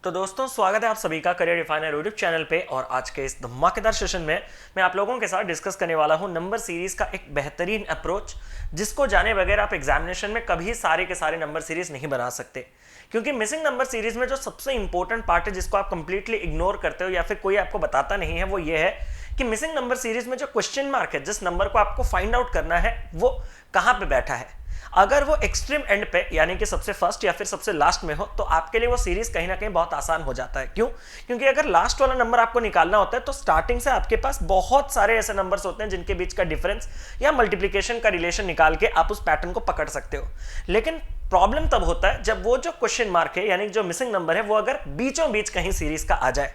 तो दोस्तों स्वागत है आप सभी का करियर रिफाइनर यूट्यूब चैनल पे। और आज के इस धमाकेदार सेशन में मैं आप लोगों के साथ डिस्कस करने वाला हूं नंबर सीरीज का एक बेहतरीन अप्रोच, जिसको जाने बगैर आप एग्जामिनेशन में कभी सारे के सारे नंबर सीरीज नहीं बना सकते। क्योंकि मिसिंग नंबर सीरीज में जो सबसे इंपॉर्टेंट पार्ट है जिसको आप कंप्लीटली इग्नोर करते हो या फिर कोई आपको बताता नहीं है, वो ये है कि मिसिंग नंबर सीरीज में जो क्वेश्चन मार्क है, जिस नंबर को आपको फाइंड आउट करना है वो कहां पे बैठा है। अगर वो एक्सट्रीम एंड पे यानी कि सबसे फर्स्ट या फिर सबसे लास्ट में हो तो आपके लिए वो सीरीज कहीं ना कहीं बहुत आसान हो जाता है। क्यों? क्योंकि अगर लास्ट वाला नंबर आपको निकालना होता है तो स्टार्टिंग से आपके पास बहुत सारे ऐसे नंबर्स होते हैं जिनके बीच का डिफरेंस या मल्टीप्लिकेशन का रिलेशन निकाल के आप उस पैटर्न को पकड़ सकते हो। लेकिन प्रॉब्लम तब होता है जब वो जो क्वेश्चन मार्क है यानी जो मिसिंग नंबर है वो अगर बीचों बीच कहीं सीरीज का आ जाए,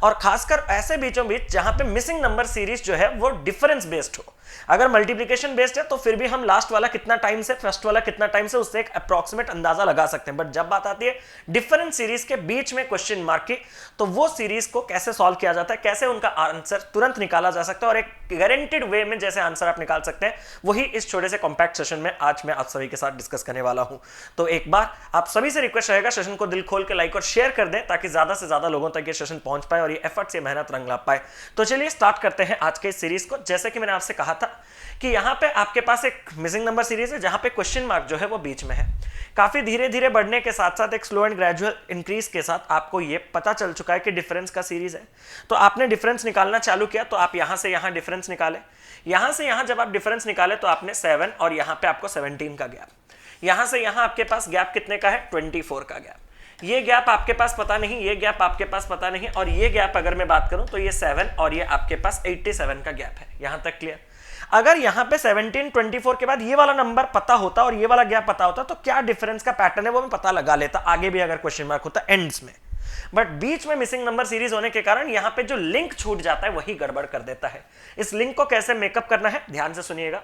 और खासकर ऐसे बीचों बीच जहां पे मिसिंग नंबर सीरीज जो है वो डिफरेंस बेस्ड हो। अगर मल्टीप्लिकेशन बेस्ड है तो फिर भी हम लास्ट वाला कितना टाइम से फर्स्ट वाला कितना टाइम से उससे एक अप्रॉक्सीमेट अंदाजा लगा सकते हैं। बट जब बात आती है डिफरेंट सीरीज के बीच में क्वेश्चन मार्क की, तो वो सीरीज को कैसे सॉल्व किया जाता है, कैसे उनका आंसर तुरंत निकाला जा सकता है और एक गारंटीड वे में जैसे आंसर आप निकाल सकते हैं, वही इस छोटे से कॉम्पैक्ट सेशन में आज मैं आप सभी के साथ डिस्कस करने वाला हूं। तो एक बार आप सभी से रिक्वेस्ट रहेगा, सेशन को दिल खोल के लाइक और शेयर कर दें ताकि ज्यादा से ज्यादा लोगों तक ये सेशन पहुंच पाए और ये एफर्ट से मेहनत रंग ला पाए। तो चलिए स्टार्ट करते हैं आज के इस सीरीज को। जैसे कि मैंने आपसे कहा था कि यहां पे आपके पास एक मिसिंग नंबर सीरीज है जहां पे क्वेश्चन मार्क जो है वो बीच में है। काफी धीरे धीरे बढ़ने के साथ साथ एक स्लो एंड ग्रेजुअल इंक्रीज के साथ आपको ये पता चल चुका है कि डिफरेंस का सीरीज है। तो आपने डिफरेंस निकालना चालू किया तो आप यहां से यहां डिफरेंस निकाले, यहां से यहां जब आप डिफरेंस निकाले तो आपने 7 और यहां पे आपको 17 का गैप, यहां से यहां आपके पास गैप कितने का है 24 का गैप। ये गैप आपके पास पता नहीं, ये गैप आपके पास पता नहीं, और ये गैप अगर मैं बात करूं तो ये 7 और ये आपके पास 87 का गैप है। यहां तक क्लियर? अगर यहां पे 17 24 के बाद ये वाला नंबर पता होता और ये वाला गैप पता होता तो क्या डिफरेंस का पैटर्न है वो मैं पता लगा लेता आगे भी अगर क्वेश्चन मार्क होता एंड्स में। बट बीच में मिसिंग नंबर सीरीज होने के कारण यहां पे जो लिंक छूट जाता है वही गड़बड़ कर देता है। इस लिंक को कैसे मेकअप करना है ध्यान से सुनिएगा।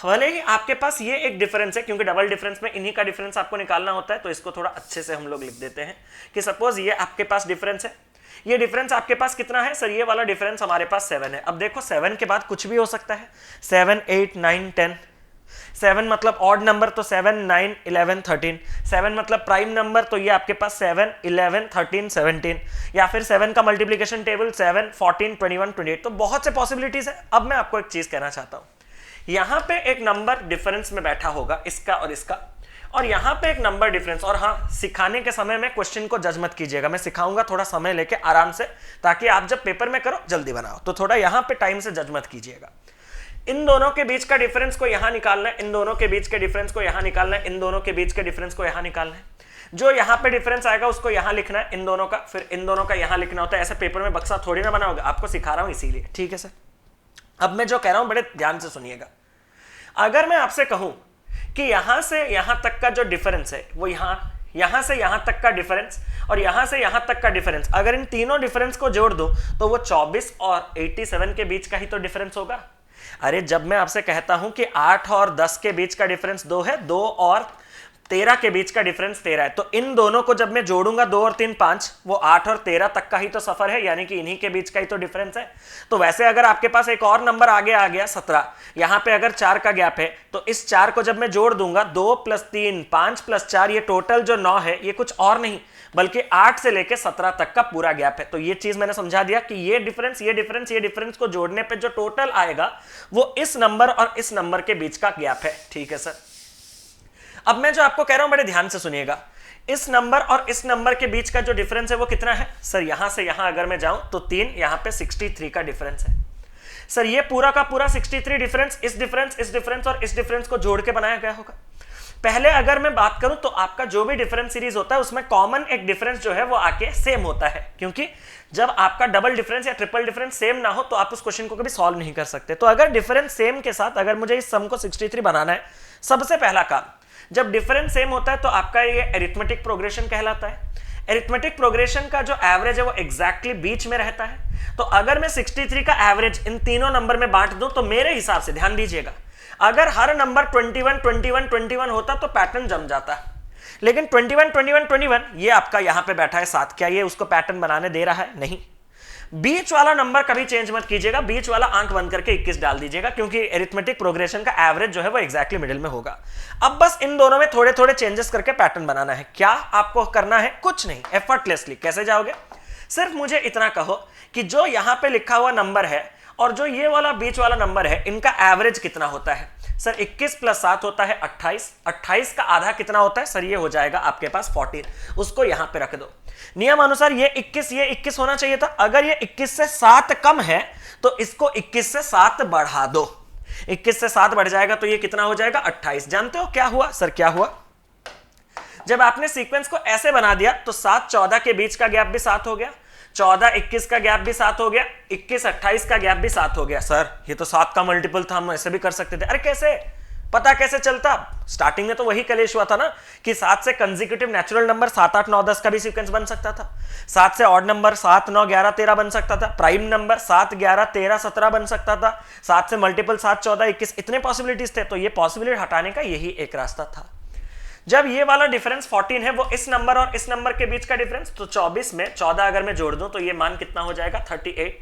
भले ही आपके पास ये एक डिफरेंस है, क्योंकि डबल डिफरेंस में इन्हीं का डिफरेंस आपको निकालना होता है, तो इसको थोड़ा अच्छे से हम लोग लिख देते हैं कि सपोज ये आपके पास डिफरेंस है। ये डिफरेंस आपके पास कितना है सर? ये वाला डिफरेंस हमारे पास 7 है। अब देखो 7 के बाद कुछ भी हो सकता है, 7 8 9 10। 7 मतलब ऑड नंबर तो 7 9 11 13। 7 मतलब प्राइम नंबर तो ये आपके पास 7 11 13 17, या फिर 7 का मल्टीप्लिकेशन टेबल 7 14 21 28। तो बहुत से पॉसिबिलिटीज है। अब मैं आपको एक चीज कहना चाहता हूं, यहां पे एक नंबर डिफरेंस में बैठा होगा इसका और इसका, और यहां पे एक नंबर डिफरेंस। और हाँ, सिखाने के समय में क्वेश्चन को जज मत कीजिएगा, मैं सिखाऊंगा थोड़ा समय लेके आराम से, ताकि आप जब पेपर में करो जल्दी बनाओ। तो थोड़ा यहां पे टाइम से जज मत कीजिएगा। इन दोनों के बीच का डिफरेंस को यहां निकालना है, इन दोनों के बीच के डिफरेंस को यहां निकालना है, इन दोनों के बीच के डिफरेंस को यहां निकालना है। जो यहां पे डिफरेंस आएगा उसको यहां लिखना है, इन दोनों का, फिर इन दोनों का यहां लिखना होता है। ऐसे पेपर में बक्सा थोड़ी ना बनाओगे, आपको सिखा रहा हूं इसीलिए, ठीक है सर? अब मैं जो कह रहा हूं बड़े ध्यान से सुनिएगा। अगर मैं आपसे कहूं कि यहां से यहां तक का जो डिफरेंस है वो यहां से यहां तक का डिफरेंस और यहां से यहां तक का डिफरेंस, अगर इन तीनों डिफरेंस को जोड़ दूं तो वो 24 और 87 के बीच का ही तो डिफरेंस होगा। अरे जब मैं आपसे कहता हूं कि 8 और 10 के बीच का डिफरेंस 2 है, 2 और 13 के बीच का डिफरेंस 13 है, तो इन दोनों को जब मैं जोड़ूंगा 2 और 3 5, वो 8 और 13 तक का ही तो सफर है, यानी कि इन्हीं के बीच का ही तो डिफरेंस है। तो वैसे अगर आपके पास एक और नंबर आगे आ गया 17, यहां पे अगर 4 का गैप है तो इस 4 को जब मैं जोड़ दूंगा 2 + 3 5 + 4, ये टोटल जो 9 है ये कुछ और नहीं बल्कि 8 से लेके 17 तक का पूरा गैप है। तो ये चीज मैंने समझा दिया कि ये डिफरेंस को जोड़ने पे जो टोटल आएगा वो इस नंबर और इस नंबर के बीच का गैप है, ठीक है सर? अब मैं जो आपको कह रहा हूं बड़े ध्यान से सुनिएगा, इस नंबर और इस नंबर के बीच का जो डिफरेंस है वो कितना है सर? यहां से यहां अगर मैं जाऊं तो 3, यहां पे 63 का डिफरेंस है। सर ये पूरा का पूरा 63 डिफरेंस इस डिफरेंस और इस डिफरेंस को जोड़ के बनाया गया होगा। पहले अगर मैं बात करूं तो आपका जो भी डिफरेंस सीरीज होता है उसमें कॉमन एक डिफरेंस जो है वो आके सेम होता है, क्योंकि जब आपका डबल डिफरेंस या ट्रिपल डिफरेंस सेम ना हो तो आप उस क्वेश्चन को कभी सॉल्व नहीं कर सकते। तो अगर डिफरेंस सेम के साथ अगर मुझे इस सम को 63 बनाना है, सबसे पहला काम, जब डिफरेंस सेम होता है तो आपका ये अरिथमेटिक प्रोग्रेशन कहलाता है। अरिथमेटिक प्रोग्रेशन का जो एवरेज है वो एग्जैक्टली बीच में रहता है। तो अगर मैं 63 का एवरेज इन तीनों नंबर में बांट दूं तो मेरे हिसाब से ध्यान दीजिएगा, अगर हर नंबर 21 21 21 होता तो पैटर्न जम जाता, लेकिन 21 21 21 ये आपका यहां पे बैठा है 7, क्या ये उसको पैटर्न बनाने दे रहा है? नहीं। बीच वाला नंबर कभी चेंज मत कीजिएगा, बीच वाला आंख बंद करके 21 डाल दीजिएगा, क्योंकि एरिथमेटिक प्रोग्रेशन का एवरेज जो है वो एग्जैक्टली मिडिल में होगा। अब बस इन दोनों में थोड़े थोड़े चेंजेस करके पैटर्न बनाना है। क्या आपको करना है? कुछ नहीं, एफर्टलेसली। कैसे जाओगे? सिर्फ मुझे इतना कहो कि जो यहां पे लिखा हुआ नंबर है और जो ये वाला बीच वाला नंबर है, इनका एवरेज कितना होता है? सर 21 + 7 होता है 28। 28 का आधा कितना होता है? सर ये हो जाएगा आपके पास 14। उसको यहां पे रख दो। नियम अनुसार ये 21 होना चाहिए था। अगर ये 21 से 7 कम है तो इसको 21 से 7 बढ़ा दो। 21 से 7 बढ़ जाएगा तो ये कितना हो जाएगा? 28। जानते हो क्या हुआ? सर क्या हुआ? जब आपने सीक्वेंस को ऐसे बना दिया तो 7-14 के बीच का गैप भी 7 हो गया, 14-21 का गैप भी 7 हो गया, 21-28 का गैप भी 7 हो गया। सर ये तो 7 का मल्टीपल था, हम ऐसे भी कर सकते थे। अरे कैसे? पता कैसे चलता? स्टार्टिंग में तो वही कलेश हुआ था ना कि 7 से कंसेक्यूटिव नेचुरल नंबर 7, 8, 9, 10 का भी सीक्वेंस बन सकता था। 7 से ऑड नंबर 7, 9, 11, 13 बन सकता था। प्राइम नंबर 7, 11, 13, 17 बन सकता था। 7 से मल्टीपल 7, 14, 21, इतने पॉसिबिलिटीज थे। तो ये पॉसिबिलिटी हटाने का यही एक रास्ता था। जब ये वाला डिफरेंस 14 है, वो इस नंबर और इस नंबर के बीच का डिफरेंस, तो 24 में 14 अगर मैं जोड़ दूं तो ये मान कितना हो जाएगा? 38।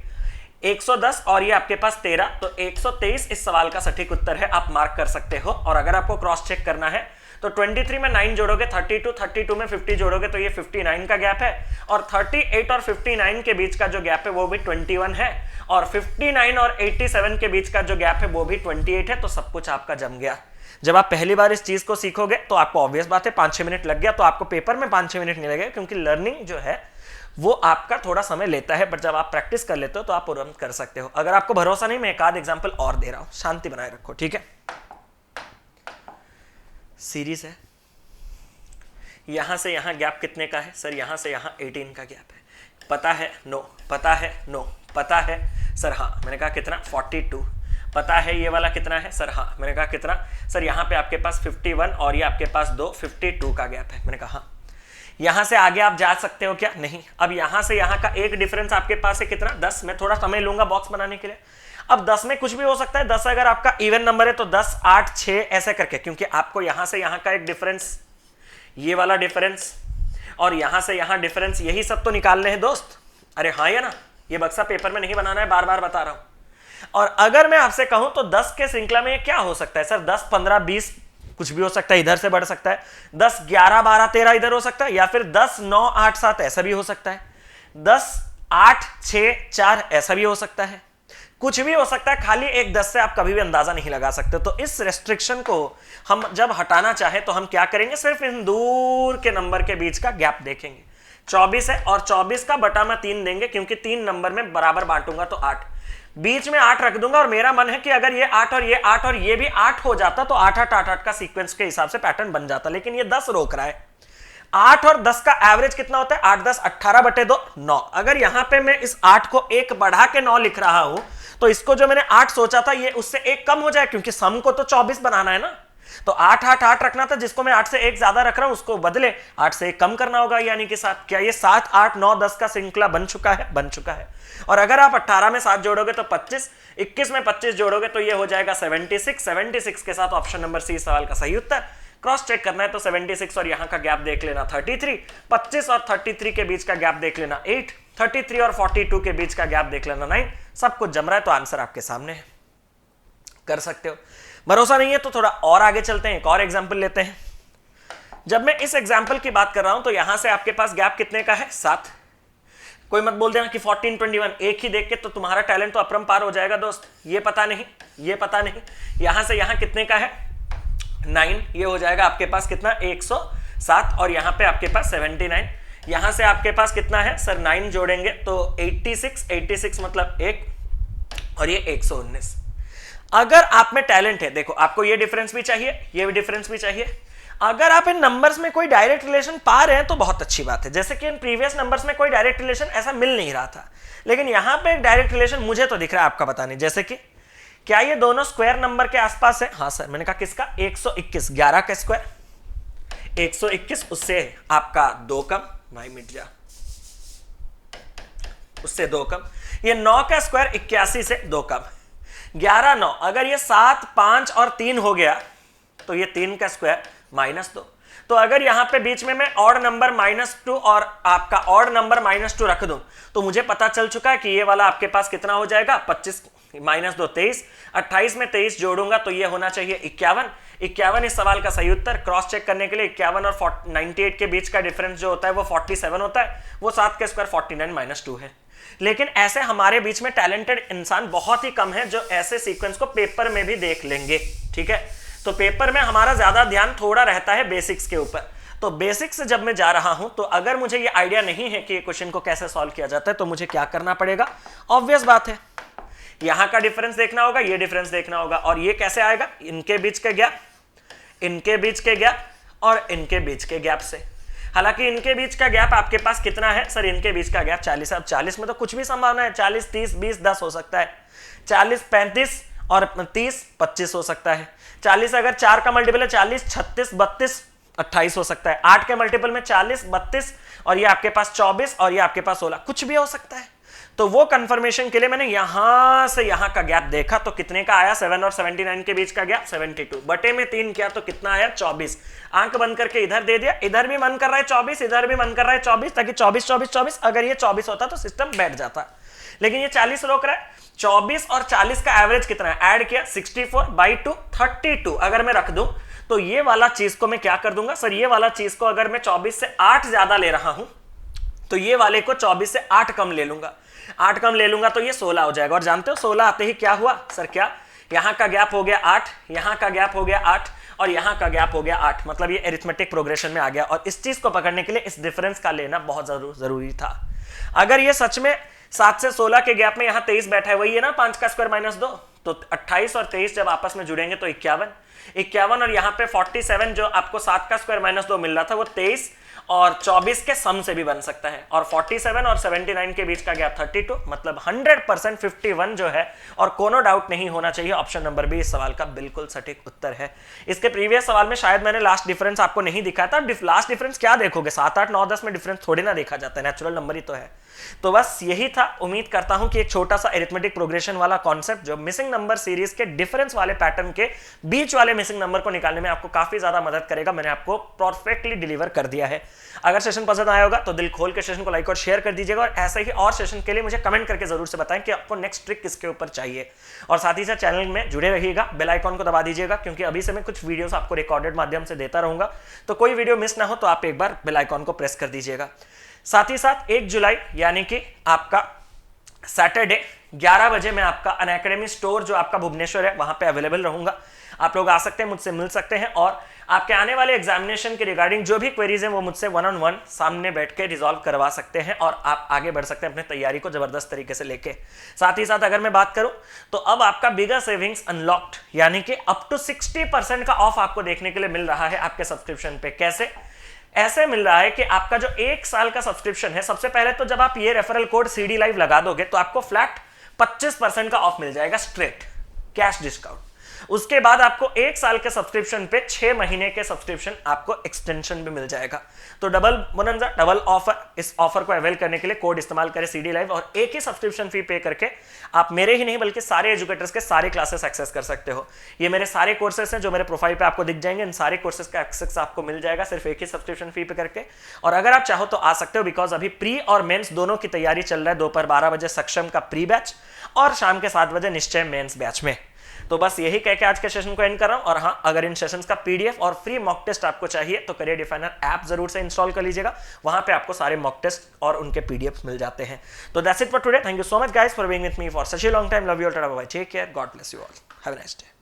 110 और ये आपके पास 13, तो 123 इस सवाल का सटीक उत्तर है। आप मार्क कर सकते हो। और अगर आपको क्रॉस चेक करना है तो 23 में 9 जोड़ोगे 32, 32 में 50 जोड़ोगे तो ये 59 का गैप है। और 38 और 59 के बीच का जो गैप है वो भी 21 है। और 59 और 87 के बीच का जो गैप है वो भी 28 है। तो सब कुछ आपका जम गया। जब आप पहली बार इस चीज को सीखोगे तो आपको ऑब्वियस बात है 5-6 मिनट लग गया, तो आपको पेपर में 5-6 मिनट नहीं लगेगा, क्योंकि लर्निंग जो है वो आपका थोड़ा समय लेता है। बट जब आप प्रैक्टिस कर लेते हो तो आप तुरंत कर सकते हो। अगर आपको भरोसा नहीं, मैं एक आध एग्जांपल और दे रहा हूं, शांति बनाए रखो, ठीक है? सीरीज है, यहां से यहां गैप कितने का है? सर यहां से यहां 18 का गैप है। पता है? नो। पता है? नो। पता है? सर हाँ। मैंने कहा कितना? 42। पता है ये वाला कितना है? सर हाँ। मैंने कहा कितना? सर यहाँ पे आपके पास 51 और ये आपके पास 52 का गैप है। मैंने कहा हाँ। यहां से आगे आप जा सकते हो क्या? नहीं। अब यहां से यहां का एक डिफरेंस आपके पास है कितना? 10। मैं थोड़ा समय लूंगा बॉक्स बनाने के लिए। अब 10 में कुछ भी हो सकता है। 10 अगर आपका इवन नंबर है तो 10, 8, 6 ऐसे करके, क्योंकि आपको यहां से यहां का एक डिफरेंस, ये वाला डिफरेंस और यहां से यहां डिफरेंस, यही सब तो निकालने हैं दोस्त। अरे हाँ या ना? ये बक्सा पेपर में नहीं बनाना है, बार बार बता रहा हूं। और अगर मैं आपसे कहूं तो 10 के श्रृंखला में क्या हो सकता है? सर 10, 15, 20 कुछ भी हो सकता है, इधर से बढ़ सकता है। 10, 11, 12, 13 इधर हो सकता है, या फिर 10, 9, 8, 7 ऐसा भी हो सकता है। 10, 8, 6, 4 ऐसा भी हो सकता है। कुछ भी हो सकता है, खाली एक 10 से आप कभी भी अंदाजा नहीं लगा सकते। तो इस रेस्ट्रिक्शन को हम जब हटाना चाहे तो हम क्या करेंगे? सिर्फ इन दूर के नंबर के बीच का गैप देखेंगे। 24 है और 24 का बटा में 3 देंगे, क्योंकि 3 नंबर में बराबर बांटूंगा तो 8, बीच में 8 रख दूंगा। और मेरा मन है कि अगर ये 8 और ये 8 और ये भी 8 हो जाता तो 8, 8, 8, 8 का सीक्वेंस के हिसाब से पैटर्न बन जाता। लेकिन ये 10 रोक रहा है। 8 और 10 का एवरेज कितना होता है? 8, 10, 18/2, 9। अगर यहां पे मैं इस 8 को 1 बढ़ा के 9 लिख रहा हूं तो इसको जो मैंने 8 सोचा था ये उससे 1 कम हो जाए, क्योंकि सम को तो 24 बनाना है ना। तो 8, 8, 8 रखना था, जिसको मैं 8 से 1 ज्यादा रख रहा हूं उसको बदले 8 से 1 कम करना होगा, यानी कि 7। क्या ये 7, 8, 9, 10 का श्रृंखला बन चुका है? बन चुका है। और अगर आप 18 में 7 जोड़ोगे तो 25, 21 में 25 जोड़ोगे तो ये हो जाएगा 76। 76 के साथ ऑप्शन नंबर सी सवाल का सही उत्तर। क्रॉस चेक करना है तो 76 और यहां का गैप देख लेना 33, 25 और 33 के बीच का गैप देख लेना 8, 33 और 42 के बीच का गैप देख लेना 9। सब कुछ जम रहा है तो आंसर आपके सामने है, कर सकते हो। भरोसा नहीं है तो थोड़ा और आगे चलते हैं, एक और एग्जाम्पल लेते हैं। जब मैं इस एग्जाम्पल की बात कर रहा हूं तो यहां से आपके पास गैप कितने का है? 7। कोई मत बोल देना कि 14, 21 एक ही देख के तो तुम्हारा टैलेंट तो अपरंपार हो जाएगा दोस्त। ये पता नहीं, ये पता नहीं। यहां से यहां कितने का है? 9। ये हो जाएगा आपके पास कितना? 107 और यहां पे आपके पास 79। यहां से आपके पास कितना है? सर 9 जोड़ेंगे तो 86, 86 मतलब 1 और ये 119। अगर आप में टैलेंट है, देखो आपको ये डिफरेंस भी चाहिए, ये भी डिफरेंस भी चाहिए। अगर आप इन नंबर्स में कोई डायरेक्ट रिलेशन पा रहे हैं तो बहुत अच्छी बात है। जैसे कि इन प्रीवियस नंबर्स में कोई डायरेक्ट रिलेशन ऐसा मिल नहीं रहा था, लेकिन यहां पे एक डायरेक्ट रिलेशन मुझे तो दिख रहा है, आपका पता नहीं। जैसे कि क्या ये दोनों स्क्वायर नंबर के आसपास है? हाँ सर। मैंने कहा किसका? 121। 11 का स्क्वायर 121, उससे आपका 2 कम, भाई मिट जा, उससे 2 कम। ये 9 का स्क्वायर 81 से 2 कम, 11, 9। अगर ये 7, 5 और 3 हो गया तो ये 3 का स्क्वायर -2। तो अगर यहाँ पे बीच में मैं ऑड नंबर -2 और आपका ऑड नंबर -2 रख दूं तो मुझे पता चल चुका है कि ये वाला आपके पास कितना हो जाएगा, 25 -2 23, 28 में 23 जोड़ूंगा तो ये होना चाहिए 51। 51 इस सवाल का सही उत्तर। क्रॉस चेक करने के लिए 51 और 98 के बीच का डिफरेंस जो होता है वो 47 होता है, वो 7 के स्क्वायर 49 -2 है। लेकिन ऐसे हमारे बीच में टैलेंटेड इंसान बहुत ही कम है जो ऐसे सीक्वेंस को पेपर में भी देख लेंगे, ठीक है। तो पेपर में हमारा ज्यादा ध्यान थोड़ा रहता है बेसिक्स के ऊपर। तो बेसिक्स से जब मैं जा रहा हूं तो अगर मुझे ये आइडिया नहीं है कि ये क्वेश्चन को कैसे सॉल्व किया जाता है तो मुझे क्या करना पड़ेगा, ऑब्वियस बात है, यहां का डिफरेंस देखना होगा, ये डिफरेंस देखना होगा, और ये कैसे आएगा, इनके बीच के गैप, इनके बीच के गैप और इनके बीच के गैप से। हालांकि इनके बीच का गैप आपके पास कितना है सर, इनके बीच का गैप 40 है। अब 40 में तो कुछ भी संभावना है, 40 30 20 10 हो सकता है, 40 35 और 30 25 हो सकता है। 40 अगर 4 का मल्टीपल है 40 36 32 28 हो सकता है। 8 के मल्टीपल में 40 32 और ये आपके पास 24 और ये आपके पास 16, कुछ भी हो सकता है। तो वो कंफर्मेशन के लिए मैंने यहां से यहां का गैप देखा तो कितने का आया, 7 और 79 के बीच का गैप 72, बटे में 3 किया तो कितना आया 24। आंक बंद करके इधर दे दिया, इधर भी मन कर रहा है 24, इधर भी मन कर रहा है 24, ताकि 24 24 24, अगर ये 24 होता तो सिस्टम बैठ जाता, लेकिन ये 40 रोक रहा है। 24 और 40 का एवरेज कितना है, ऐड किया 64/2 32। अगर मैं रख दूं तो ये वाला चीज को मैं क्या कर दूंगा सर, ये वाला चीज को अगर मैं 24 से 8 ज्यादा ले रहा हूं तो ये वाले को 24 से 8 कम ले लूंगा, 8 कम ले लूंगा तो ये 16 हो जाएगा। और जानते हो 16 आते ही क्या हुआ सर, क्या यहां का गैप हो गया 8, यहां का गैप हो गया 8 और यहां का गैप हो गया 8, मतलब ये एरिथमेटिक प्रोग्रेशन में आ गया। और इस चीज को पकड़ने के लिए इस डिफरेंस का लेना बहुत जरूरी था। अगर ये सच में 7 से 16 के गैप में यहां 23 बैठा है, वही है ना 5 का स्क्वायर -2, तो 28 और 23 जब आपस में जुड़ेंगे तो 51 और यहाँ पे 47 जो आपको 7 का स्क्वायर -2 मिल रहा था वो 23 और 24 के सम से भी बन सकता है। और 47 और 79 के बीच का गैप 32, मतलब 100% 51 जो है, और कोनो डाउट नहीं होना चाहिए, ऑप्शन नंबर बी इस सवाल का बिल्कुल सटीक उत्तर है। इसके प्रीवियस सवाल में शायद मैंने लास्ट डिफरेंस आपको नहीं दिखाया था। लास्ट डिफरेंस क्या देखोगे, 7 8 9 10 में डिफरेंस थोड़ी ना देखा जाता है, नेचुरल नंबर ही तो है। तो बस यही था। उम्मीद करता हूं कि एक छोटा सा एरिथमेटिक प्रोग्रेशन वाला कॉन्सेप्ट जो मिसिंग नंबर सीरीज के डिफरेंस वाले पैटर्न के बीच वाले मिसिंग नंबर को निकालने में आपको काफी ज्यादा मदद करेगा। मैंने आपको परफेक्टली डिलीवर कर दिया है। अगर सेशन पसंद आया होगा तो दिल खोल के सेशन को लाइक और शेयर कर दीजिएगा, और ऐसे ही और सेशन के लिए मुझे कमेंट करके जरूर से बताएं कि आपको नेक्स्ट ट्रिक किसके ऊपर चाहिए। और साथ ही साथ चैनल में जुड़े रहिएगा, बेल आइकॉन को दबा दीजिएगा, क्योंकि अभी से मैं कुछ वीडियोस आपको रिकॉर्डेड माध्यम से देता रहूंगा, तो कोई वीडियो मिस ना हो तो आप एक बार बेल आइकॉन को प्रेस कर दीजिएगा। साथ ही साथ 1 जुलाई यानी कि आपका सैटरडे 11 बजे मैं आपका अनअकैडमी स्टोर जो आपका भुवनेश्वर है वहां पे अवेलेबल रहूंगा। आप लोग आ सकते हैं, मुझसे मिल सकते हैं, और आपके आने वाले एग्जामिनेशन के रिगार्डिंग जो भी क्वेरीज हैं वो मुझसे 1-on-1 सामने बैठ के रिजॉल्व करवा सकते हैं, और आप आगे बढ़ सकते हैं अपनी तैयारी को जबरदस्त तरीके से लेके। साथ ही साथ अगर मैं बात करूं तो अब आपका बिगर सेविंग्स अनलॉक्ड यानी कि अप टू 60% का ऑफ आपको देखने के लिए मिल रहा है आपके सब्सक्रिप्शन पे। कैसे? ऐसे मिल रहा है कि आपका जो 1 साल का सब्सक्रिप्शन है, सबसे पहले तो जब आप ये रेफरल कोड CD लाइव लगा दोगे तो आपको फ्लैट 25% का ऑफ मिल जाएगा, स्ट्रेट कैश डिस्काउंट। उसके बाद आपको 1 साल के सब्सक्रिप्शन पे 6 महीने के सब्सक्रिप्शन आपको एक्सटेंशन भी मिल जाएगा। तो डबल बोनंजा, डबल ऑफर। इस ऑफर को अवेल करने के लिए कोड इस्तेमाल करें CD लाइव, और एक ही सब्सक्रिप्शन फी पे करके आप मेरे ही नहीं बल्कि सारे एजुकेटर्स के सारे क्लासेस एक्सेस कर सकते हो। ये मेरे सारे कोर्सेस हैं जो मेरे प्रोफाइल पे आपको दिख जाएंगे, इन सारे कोर्सेस का एक्सेस आपको मिल जाएगा सिर्फ एक ही सब्सक्रिप्शन फी पे करके। और अगर आप चाहो तो आ सकते हो, बिकॉज अभी प्री और मेंस दोनों की तैयारी चल रहा है। दोपहर 12 बजे सक्षम का प्री बैच और शाम के 7 बजे निश्चय मेंस बैच में। तो बस यही कह के आज के सेशन को एंड कर रहा हूं। और हाँ, अगर इन सेशंस का PDF और फ्री मॉक टेस्ट आपको चाहिए तो करियर डिफाइनर ऐप जरूर से इंस्टॉल कर लीजिएगा, वहां पे आपको सारे मॉक टेस्ट और उनके PDF मिल जाते हैं। तो that's it for today. Thank you so much guys for being with me for such a long time. Love you all, tata bye bye, take care, God bless you all, have a nice day.